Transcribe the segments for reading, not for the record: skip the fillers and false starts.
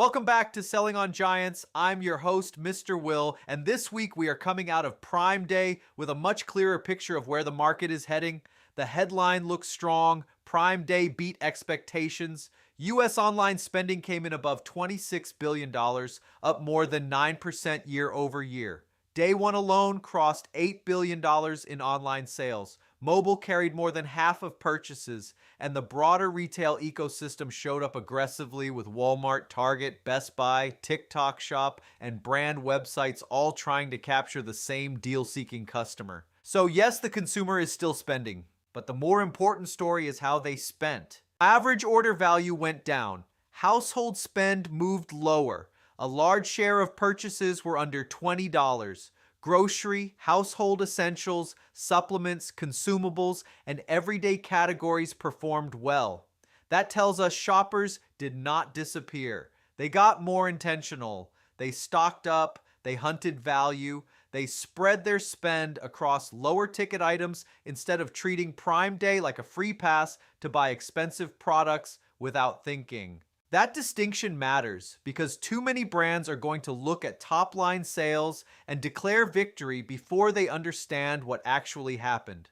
Welcome back to Selling on Giants. I'm your host, Mr. Will, and this week we are coming out of Prime Day with a much clearer picture of where the market is heading. The headline looks strong. Prime Day beat expectations. U.S. online spending came in above $26 billion, up more than 9% year over year. Day one alone crossed $8 billion in online sales. Mobile carried more than half of purchases, and the broader retail ecosystem showed up aggressively with Walmart, Target, Best Buy, TikTok Shop, and brand websites all trying to capture the same deal-seeking customer. So yes, the consumer is still spending, but the more important story is how they spent. Average order value went down. Household spend moved lower. A large share of purchases were under $20. Grocery, household essentials, supplements, consumables, and everyday categories performed well. That tells us shoppers did not disappear. They got more intentional. They stocked up, they hunted value, they spread their spend across lower ticket items instead of treating Prime Day like a free pass to buy expensive products without thinking. That distinction matters because too many brands are going to look at top-line sales and declare victory before they understand what actually happened.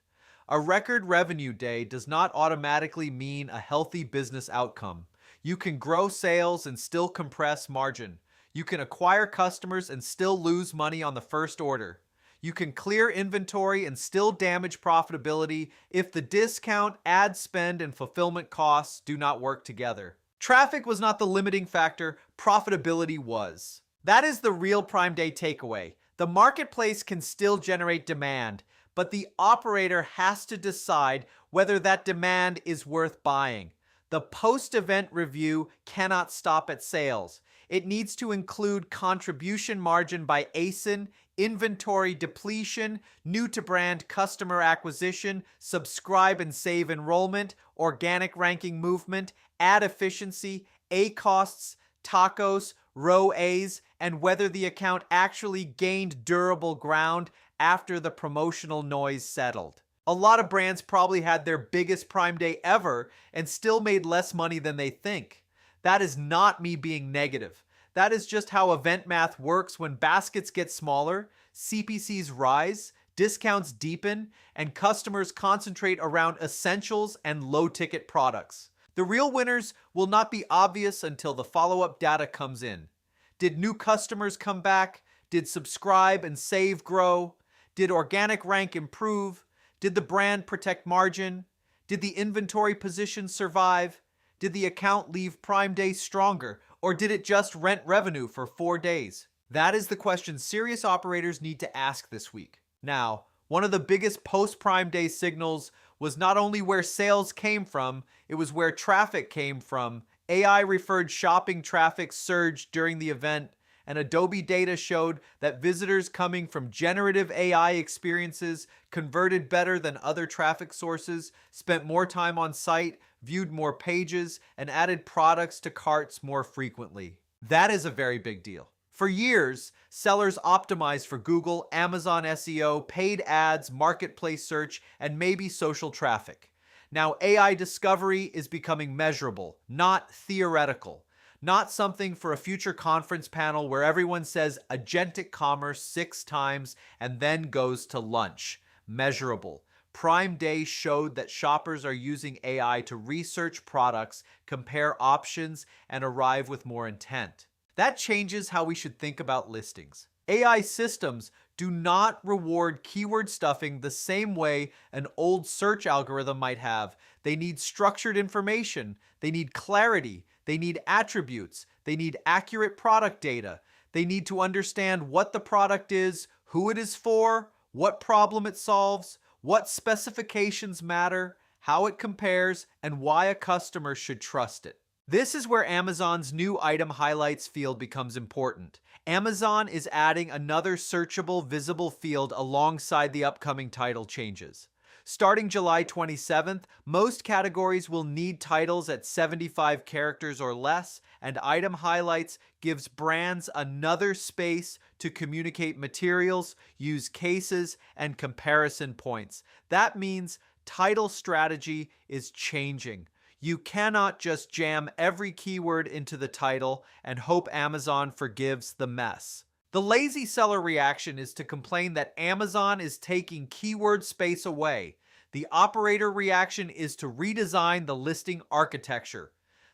A record revenue day does not automatically mean a healthy business outcome. You can grow sales and still compress margin. You can acquire customers and still lose money on the first order. You can clear inventory and still damage profitability if the discount, ad spend, and fulfillment costs do not work together. Traffic was not the limiting factor, profitability was. That is the real Prime Day takeaway. The marketplace can still generate demand, but the operator has to decide whether that demand is worth buying. The post-event review cannot stop at sales. It needs to include contribution margin by ASIN, inventory depletion, new-to-brand customer acquisition, subscribe and save enrollment, organic ranking movement, ad efficiency, A costs, tacos, row A's, and whether the account actually gained durable ground after the promotional noise settled. A lot of brands probably had their biggest Prime Day ever and still made less money than they think. That is not me being negative. That is just how event math works when baskets get smaller, CPCs rise, discounts deepen, and customers concentrate around essentials and low-ticket products. The real winners will not be obvious until the follow-up data comes in. Did new customers come back? Did subscribe and save grow? Did organic rank improve? Did the brand protect margin? Did the inventory position survive? Did the account leave Prime Day stronger? Or did it just rent revenue for 4 days? That is the question serious operators need to ask this week. Now, one of the biggest post-Prime Day signals was not only where sales came from, it was where traffic came from. AI-referred shopping traffic surged during the event, and Adobe data showed that visitors coming from generative AI experiences converted better than other traffic sources, spent more time on site, viewed more pages, and added products to carts more frequently. That is a very big deal. For years, sellers optimized for Google, Amazon SEO, paid ads, marketplace search, and maybe social traffic. Now AI discovery is becoming measurable, not theoretical. Not something for a future conference panel where everyone says agentic commerce 6 times and then goes to lunch. Measurable. Prime Day showed that shoppers are using AI to research products, compare options, and arrive with more intent. That changes how we should think about listings. AI systems do not reward keyword stuffing the same way an old search algorithm might have. They need structured information. They need clarity. They need attributes. They need accurate product data. They need to understand what the product is, who it is for, what problem it solves, what specifications matter, how it compares, and why a customer should trust it. This is where Amazon's new item highlights field becomes important. Amazon is adding another searchable, visible field alongside the upcoming title changes. Starting July 27th, most categories will need titles at 75 characters or less, and item highlights gives brands another space to communicate materials, use cases, and comparison points. That means title strategy is changing. You cannot just jam every keyword into the title and hope Amazon forgives the mess. The lazy seller reaction is to complain that Amazon is taking keyword space away. The operator reaction is to redesign the listing architecture.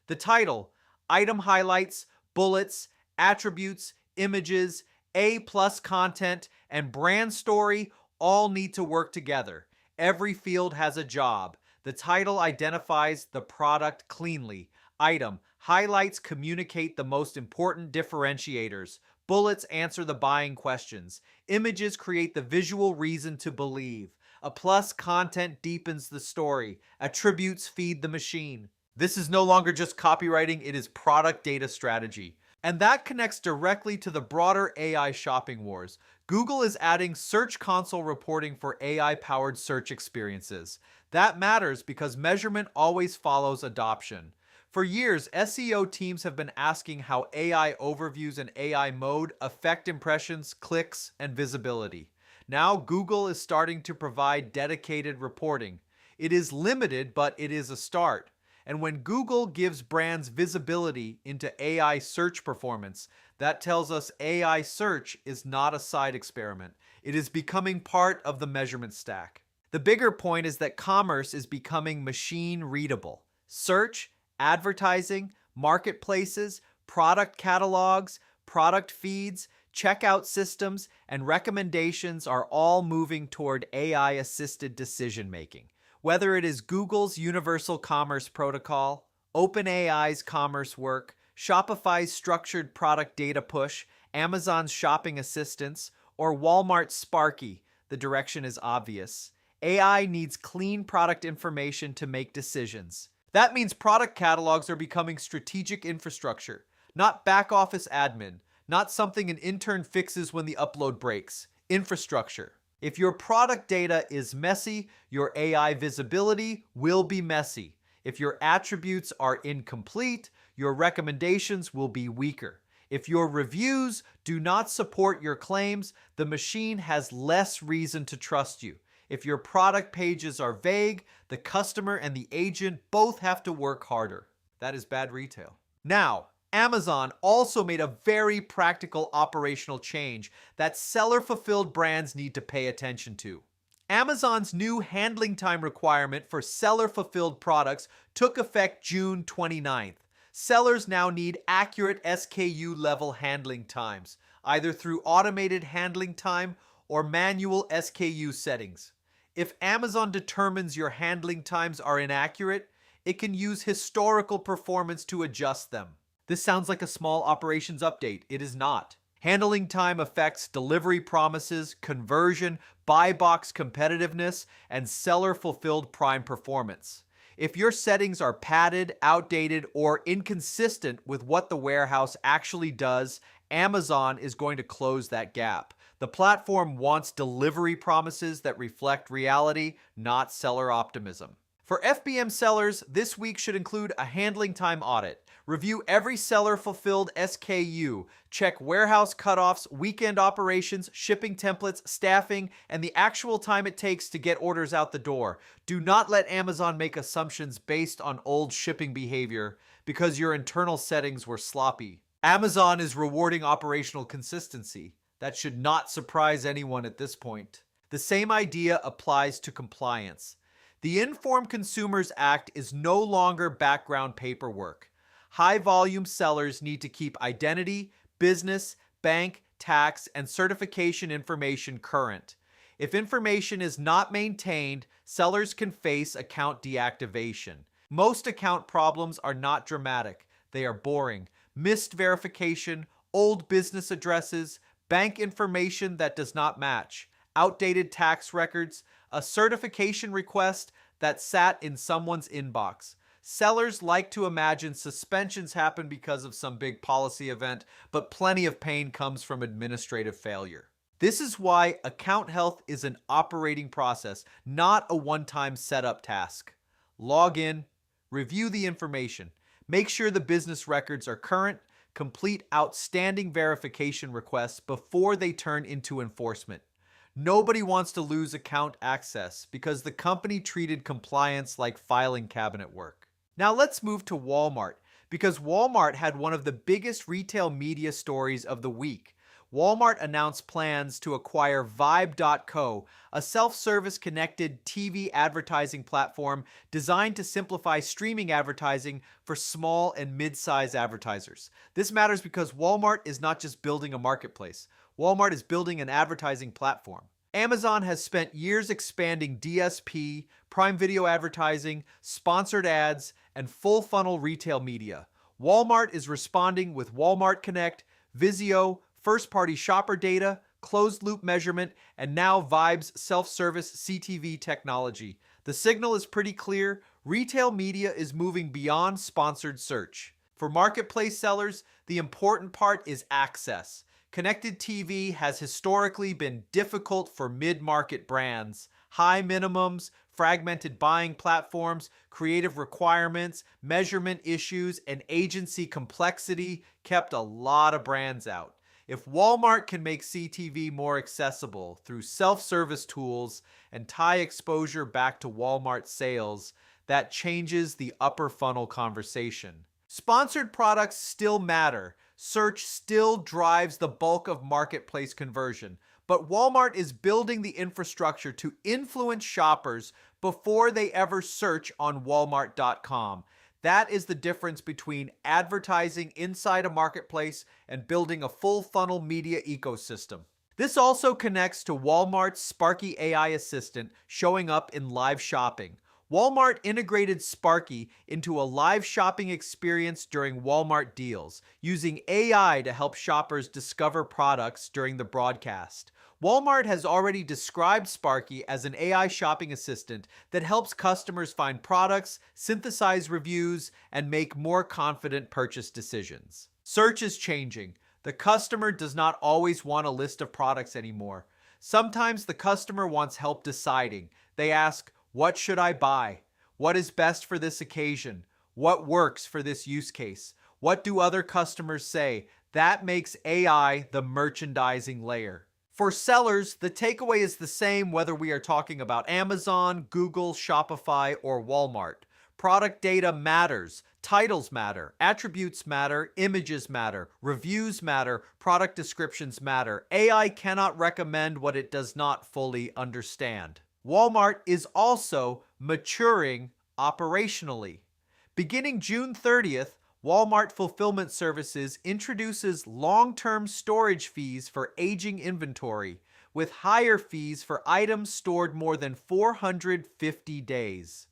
The title, item highlights, bullets, attributes, images, A+ content, and brand story all need to work together. Every field has a job. The title identifies the product cleanly. Item highlights communicate the most important differentiators. Bullets answer the buying questions. Images create the visual reason to believe. A+ content deepens the story. Attributes feed the machine. This is no longer just copywriting, it is product data strategy. And that connects directly to the broader AI shopping wars. Google is adding Search Console reporting for AI-powered search experiences. That matters because measurement always follows adoption. For years, SEO teams have been asking how AI overviews and AI mode affect impressions, clicks, and visibility. Now, Google is starting to provide dedicated reporting. It is limited, but it is a start. And when Google gives brands visibility into AI search performance, that tells us AI search is not a side experiment. It is becoming part of the measurement stack. The bigger point is that commerce is becoming machine readable. Search, advertising, marketplaces, product catalogs, product feeds, checkout systems, and recommendations are all moving toward AI-assisted decision-making. Whether it is Google's Universal Commerce Protocol, OpenAI's Commerce Work, Shopify's Structured Product Data Push, Amazon's Shopping Assistance, or Walmart's Sparky, the direction is obvious. AI needs clean product information to make decisions. That means product catalogs are becoming strategic infrastructure, not back-office admin, not something an intern fixes when the upload breaks. Infrastructure. If your product data is messy, your AI visibility will be messy. If your attributes are incomplete, your recommendations will be weaker. If your reviews do not support your claims, the machine has less reason to trust you. If your product pages are vague, the customer and the agent both have to work harder. That is bad retail. Now, Amazon also made a very practical operational change that seller-fulfilled brands need to pay attention to. Amazon's new handling time requirement for seller-fulfilled products took effect June 29th. Sellers now need accurate SKU-level handling times, either through automated handling time or manual SKU settings. If Amazon determines your handling times are inaccurate, it can use historical performance to adjust them. This sounds like a small operations update. It is not. Handling time affects delivery promises, conversion, buy box competitiveness, and seller-fulfilled Prime performance. If your settings are padded, outdated, or inconsistent with what the warehouse actually does, Amazon is going to close that gap. The platform wants delivery promises that reflect reality, not seller optimism. For FBM sellers, this week should include a handling time audit. Review every seller-fulfilled SKU. Check warehouse cutoffs, weekend operations, shipping templates, staffing, and the actual time it takes to get orders out the door. Do not let Amazon make assumptions based on old shipping behavior because your internal settings were sloppy. Amazon is rewarding operational consistency. That should not surprise anyone at this point. The same idea applies to compliance. The Informed Consumers Act is no longer background paperwork. High-volume sellers need to keep identity, business, bank, tax, and certification information current. If information is not maintained, sellers can face account deactivation. Most account problems are not dramatic. They are boring. Missed verification, old business addresses, bank information that does not match, outdated tax records, a certification request that sat in someone's inbox. Sellers like to imagine suspensions happen because of some big policy event, but plenty of pain comes from administrative failure. This is why account health is an operating process, not a one-time setup task. Log in, review the information, make sure the business records are current, complete outstanding verification requests before they turn into enforcement. Nobody wants to lose account access because the company treated compliance like filing cabinet work. Now let's move to Walmart, because Walmart had one of the biggest retail media stories of the week. Walmart announced plans to acquire Vibe.co, a self service connected TV advertising platform designed to simplify streaming advertising for small and mid sized advertisers. This matters because Walmart is not just building a marketplace, Walmart is building an advertising platform. Amazon has spent years expanding DSP, Prime Video advertising, sponsored ads, and full funnel retail media. Walmart is responding with Walmart Connect, Vizio, first party shopper data, closed loop measurement, and now Vibe's self service CTV technology. The signal is pretty clear: retail media is moving beyond sponsored search. For marketplace sellers, the important part is access. Connected TV has historically been difficult for mid market brands. High minimums, fragmented buying platforms, creative requirements, measurement issues, and agency complexity kept a lot of brands out. If Walmart can make CTV more accessible through self service tools and tie exposure back to Walmart sales, that changes the upper funnel conversation. Sponsored products still matter. Search still drives the bulk of marketplace conversion, but Walmart is building the infrastructure to influence shoppers before they ever search on Walmart.com. That is the difference between advertising inside a marketplace and building a full funnel media ecosystem. This also connects to Walmart's Sparky AI assistant showing up in live shopping. Walmart integrated Sparky into a live shopping experience during Walmart deals, using AI to help shoppers discover products during the broadcast. Walmart has already described Sparky as an AI shopping assistant that helps customers find products, synthesize reviews, and make more confident purchase decisions. Search is changing. The customer does not always want a list of products anymore. Sometimes the customer wants help deciding. They ask, "What should I buy? What is best for this occasion? What works for this use case? What do other customers say?" That makes AI the merchandising layer. For sellers, the takeaway is the same whether we are talking about Amazon, Google, Shopify, or Walmart. Product data matters. Titles matter. Attributes matter. Images matter. Reviews matter. Product descriptions matter. AI cannot recommend what it does not fully understand. Walmart is also maturing operationally. Beginning June 30th, Walmart Fulfillment Services introduces long-term storage fees for aging inventory, with higher fees for items stored more than 450 days.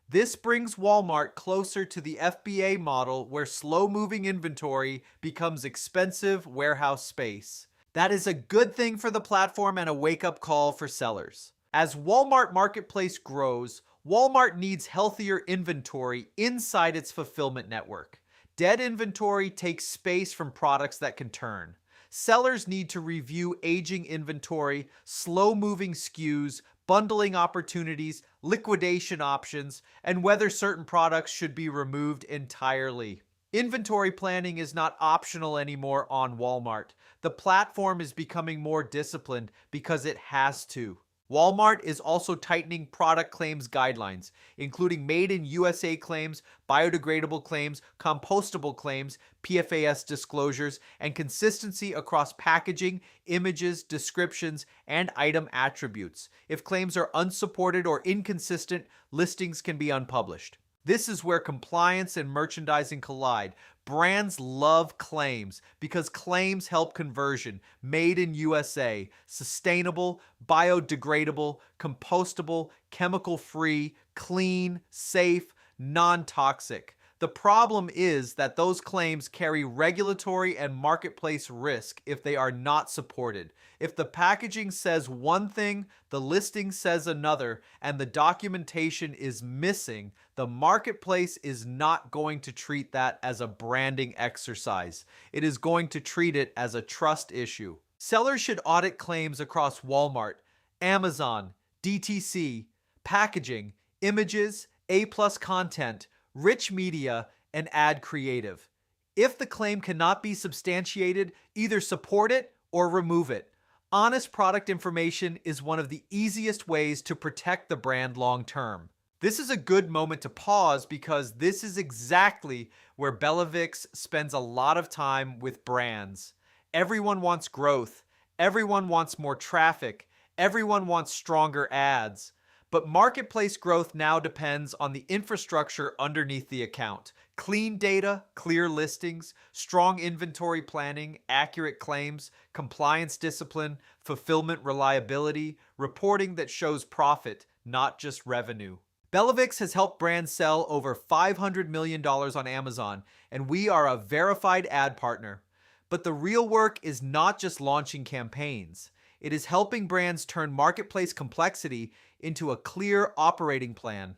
This brings Walmart closer to the FBA model, where slow-moving inventory becomes expensive warehouse space. That is a good thing for the platform and a wake-up call for sellers. As Walmart Marketplace grows, Walmart needs healthier inventory inside its fulfillment network. Dead inventory takes space from products that can turn. Sellers need to review aging inventory, slow-moving SKUs, bundling opportunities, liquidation options, and whether certain products should be removed entirely. Inventory planning is not optional anymore on Walmart. The platform is becoming more disciplined because it has to. Walmart is also tightening product claims guidelines, including made in USA claims, biodegradable claims, compostable claims, PFAS disclosures, and consistency across packaging, images, descriptions, and item attributes. If claims are unsupported or inconsistent, listings can be unpublished. This is where compliance and merchandising collide. Brands love claims because claims help conversion. Made in USA, sustainable, biodegradable, compostable, chemical-free, clean, safe, non-toxic. The problem is that those claims carry regulatory and marketplace risk if they are not supported. If the packaging says one thing, the listing says another, and the documentation is missing, the marketplace is not going to treat that as a branding exercise. It is going to treat it as a trust issue. Sellers should audit claims across Walmart, Amazon, DTC, packaging, images, A+ content, rich media, and ad creative. If the claim cannot be substantiated, either support it or remove it. Honest product information is one of the easiest ways to protect the brand long term. This is a good moment to pause because this is exactly where BellaVix spends a lot of time with brands. Everyone wants growth, everyone wants more traffic, everyone wants stronger ads. But marketplace growth now depends on the infrastructure underneath the account. Clean data, clear listings, strong inventory planning, accurate claims, compliance discipline, fulfillment reliability, reporting that shows profit, not just revenue. BellaVix has helped brands sell over $500 million on Amazon, and we are a verified ad partner. But the real work is not just launching campaigns. It is helping brands turn marketplace complexity into a clear operating plan.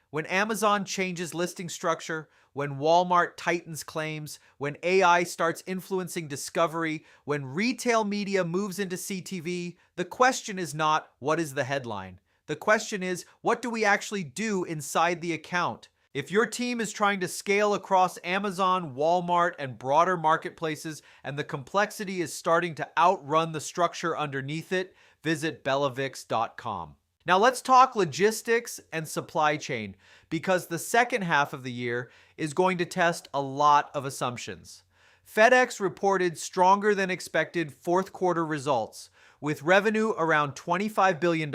When Amazon changes listing structure, when Walmart tightens claims, when AI starts influencing discovery, when retail media moves into CTV, the question is not, what is the headline? The question is, what do we actually do inside the account? If your team is trying to scale across Amazon, Walmart, and broader marketplaces, and the complexity is starting to outrun the structure underneath it, visit BellaVix.com. Now let's talk logistics and supply chain, because the second half of the year is going to test a lot of assumptions. FedEx reported stronger than expected fourth quarter results, with revenue around $25 billion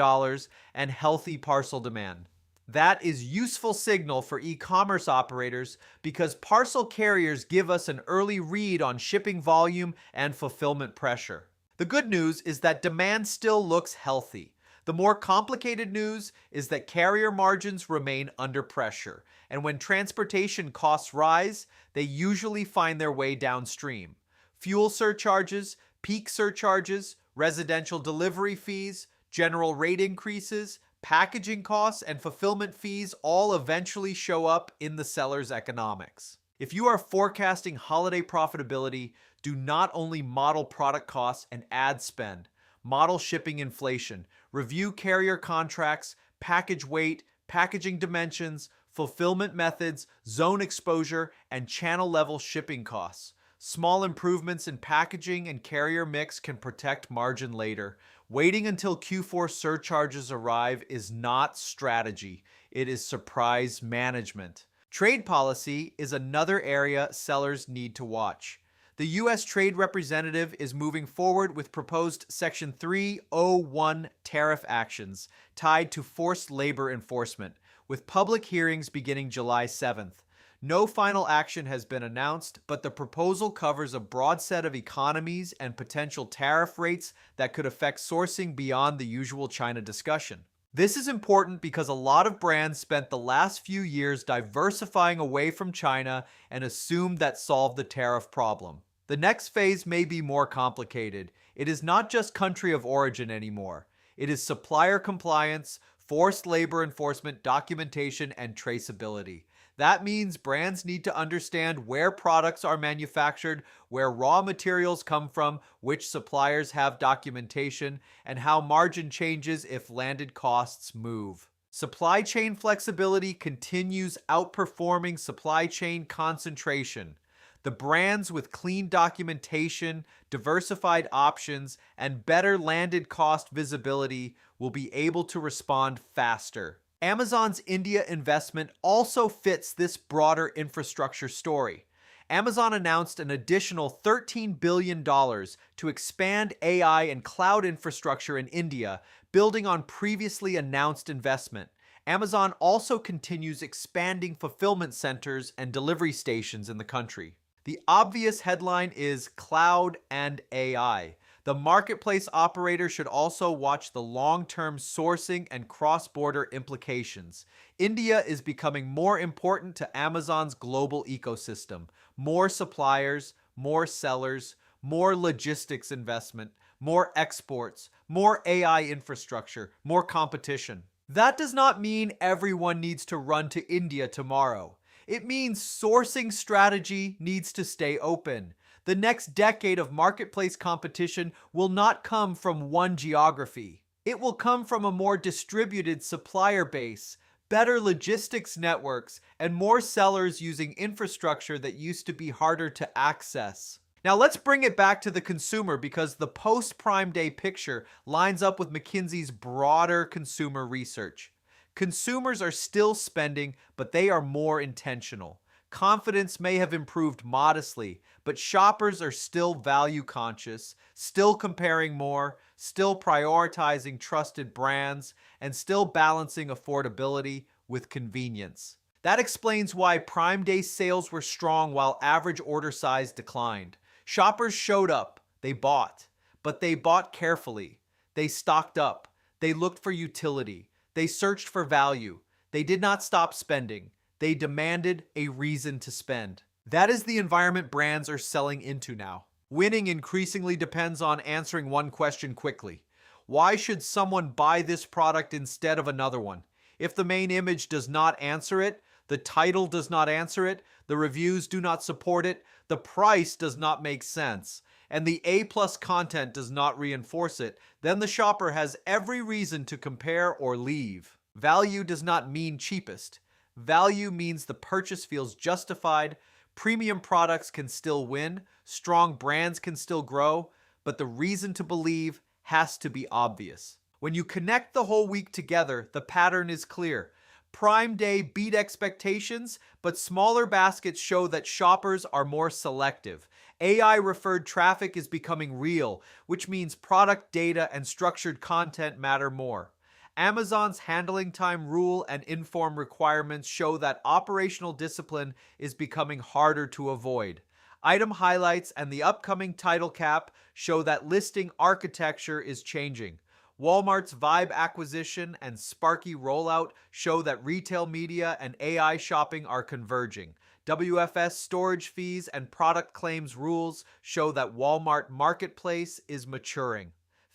and healthy parcel demand. That is useful signal for e-commerce operators because parcel carriers give us an early read on shipping volume and fulfillment pressure. The good news is that demand still looks healthy. The more complicated news is that carrier margins remain under pressure, and when transportation costs rise, they usually find their way downstream. Fuel surcharges, peak surcharges, residential delivery fees, general rate increases, packaging costs, and fulfillment fees all eventually show up in the seller's economics. If you are forecasting holiday profitability, do not only model product costs and ad spend, model shipping inflation, review carrier contracts, package weight, packaging dimensions, fulfillment methods, zone exposure, and channel level shipping costs. Small improvements in packaging and carrier mix can protect margin later. Waiting until Q4 surcharges arrive is not strategy, it is surprise management. Trade policy is another area sellers need to watch. The U.S. Trade Representative is moving forward with proposed Section 301 tariff actions tied to forced labor enforcement, with public hearings beginning July 7th. No final action has been announced, but the proposal covers a broad set of economies and potential tariff rates that could affect sourcing beyond the usual China discussion. This is important because a lot of brands spent the last few years diversifying away from China and assumed that solved the tariff problem. The next phase may be more complicated. It is not just country of origin anymore. It is supplier compliance, forced labor enforcement, documentation, and traceability. That means brands need to understand where products are manufactured, where raw materials come from, which suppliers have documentation, and how margin changes if landed costs move. Supply chain flexibility continues outperforming supply chain concentration. The brands with clean documentation, diversified options, and better landed cost visibility will be able to respond faster. Amazon's India investment also fits this broader infrastructure story. Amazon announced an additional $13 billion to expand AI and cloud infrastructure in India, building on previously announced investment. Amazon also continues expanding fulfillment centers and delivery stations in the country. The obvious headline is cloud and AI. The marketplace operator should also watch the long-term sourcing and cross-border implications. India is becoming more important to Amazon's global ecosystem. More suppliers, more sellers, more logistics investment, more exports, more AI infrastructure, more competition. That does not mean everyone needs to run to India tomorrow. It means sourcing strategy needs to stay open. The next decade of marketplace competition will not come from one geography. It will come from a more distributed supplier base, better logistics networks, and more sellers using infrastructure that used to be harder to access. Now let's bring it back to the consumer because the post-Prime Day picture lines up with McKinsey's broader consumer research. Consumers are still spending, but they are more intentional. Confidence may have improved modestly, but shoppers are still value conscious, still comparing more, still prioritizing trusted brands, and still balancing affordability with convenience. That explains why Prime Day sales were strong while average order size declined. Shoppers showed up, they bought, but they bought carefully. They stocked up, they looked for utility, they searched for value, they did not stop spending. They demanded a reason to spend. That is the environment brands are selling into now. Winning increasingly depends on answering one question quickly. Why should someone buy this product instead of another one? If the main image does not answer it, the title does not answer it, the reviews do not support it, the price does not make sense, and the A-plus content does not reinforce it, then the shopper has every reason to compare or leave. Value does not mean cheapest. Value means the purchase feels justified, premium products can still win, strong brands can still grow, but the reason to believe has to be obvious. When you connect the whole week together, the pattern is clear. Prime Day beat expectations, but smaller baskets show that shoppers are more selective. AI-referred traffic is becoming real, which means product data and structured content matter more. Amazon's handling time rule and inform requirements show that operational discipline is becoming harder to avoid. Item highlights and the upcoming title cap show that listing architecture is changing. Walmart's Vibe acquisition and Sparky rollout show that retail media and AI shopping are converging. WFS storage fees and product claims rules show that Walmart Marketplace is maturing.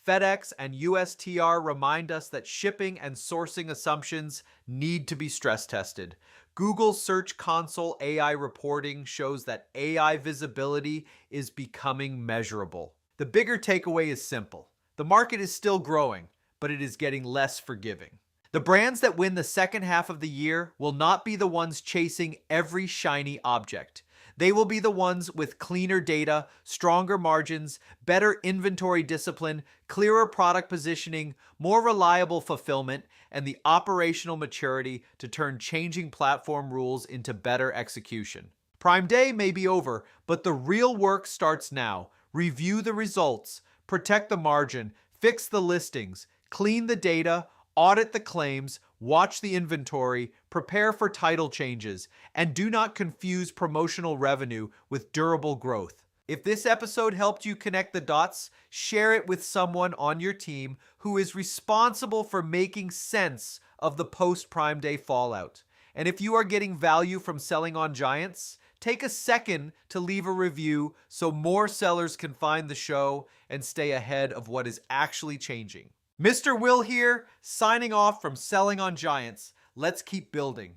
FedEx and USTR remind us that shipping and sourcing assumptions need to be stress tested. Google Search Console AI reporting shows that AI visibility is becoming measurable. The bigger takeaway is simple. The market is still growing, but it is getting less forgiving. The brands that win the second half of the year will not be the ones chasing every shiny object. They will be the ones with cleaner data, stronger margins, better inventory discipline, clearer product positioning, more reliable fulfillment, and the operational maturity to turn changing platform rules into better execution. Prime Day may be over, but the real work starts now. Review the results, protect the margin, fix the listings, clean the data, audit the claims, watch the inventory, prepare for title changes, and do not confuse promotional revenue with durable growth. If this episode helped you connect the dots, share it with someone on your team who is responsible for making sense of the post-Prime Day fallout. And if you are getting value from selling on giants, take a second to leave a review so more sellers can find the show and stay ahead of what is actually changing. Mr. Will here, signing off from Selling on Giants. Let's keep building.